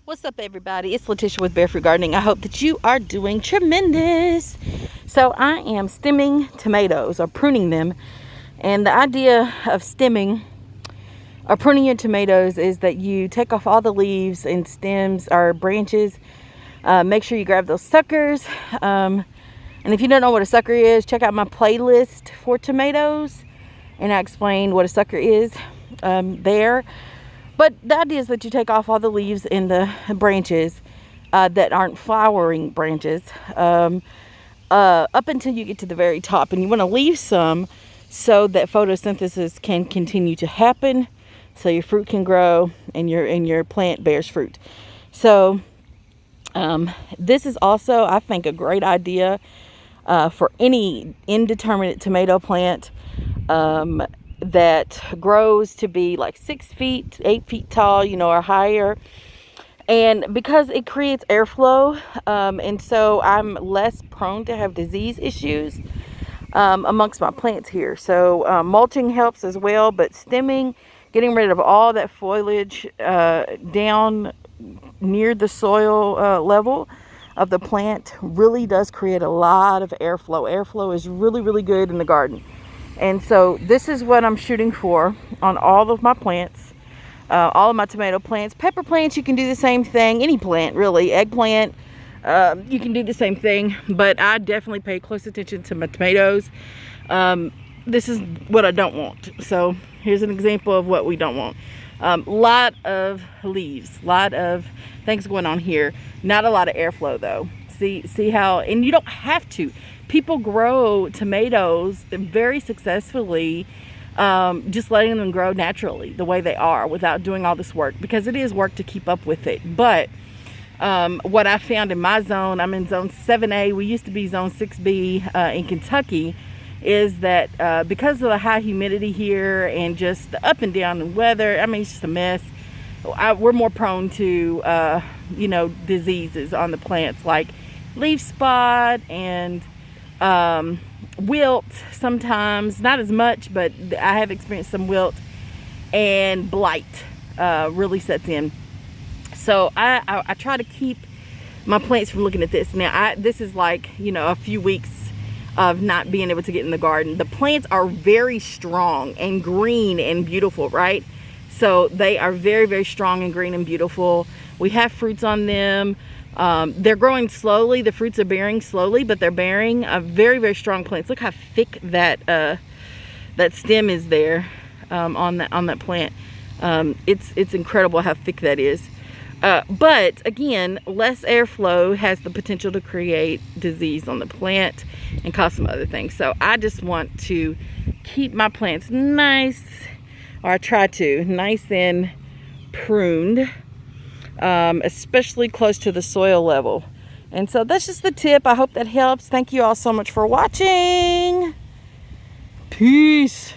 What's up, everybody? It's Letitia with BearFruit Gardening. I hope that you are doing tremendous. So I am stemming tomatoes, or pruning them. And the idea of stemming or pruning your tomatoes is that you take off all the leaves and stems or branches. Make sure you grab those suckers. And if you don't know what a sucker is, check out my playlist for tomatoes. And I explain what a sucker is there. But the idea is that you take off all the leaves and the branches that aren't flowering branches up until you get to the very top. And you want to leave some so that photosynthesis can continue to happen, so your fruit can grow and your plant bears fruit. So this is also, I think, a great idea for any indeterminate tomato plant that grows to be like 6 feet, 8 feet tall, or higher. And because it creates airflow, and so I'm less prone to have disease issues amongst my plants here. So mulching helps as well, but stemming, getting rid of all that foliage down near the soil level of the plant really does create a lot of airflow. Airflow is really, really good in the garden. And so this is what I'm shooting for on all of my plants, all of my tomato plants. Pepper plants, you can do the same thing. Any plant, really. Eggplant, you can do the same thing. But I definitely pay close attention to my tomatoes. This is what I don't want. So here's an example of what we don't want. Lot of leaves, lot of things going on here. Not a lot of airflow, though. See how, and you don't have to. People grow tomatoes very successfully, just letting them grow naturally the way they are without doing all this work, because it is work to keep up with it. But what I found in my zone, I'm in zone 7A, we used to be zone 6B in Kentucky, is that because of the high humidity here and just the up and down in weather, I mean, it's just a mess. We're more prone to, diseases on the plants like leaf spot and wilt sometimes, not as much, but I have experienced some wilt, and blight really sets in. So I try to keep my plants from looking at this. Now this is like, a few weeks of not being able to get in the garden. The plants are very strong and green and beautiful, right? So they are very, very strong and green and beautiful. We have fruits on them. They're growing slowly. The fruits are bearing slowly, but they're bearing very, very strong plants. Look how thick that stem is there on that plant. It's incredible how thick that is. But again, less airflow has the potential to create disease on the plant and cause some other things. So I just want to keep my plants nice, or I try to, nice and pruned. Especially close to the soil level. And so that's just the tip. I hope that helps. Thank you all so much for watching. Peace.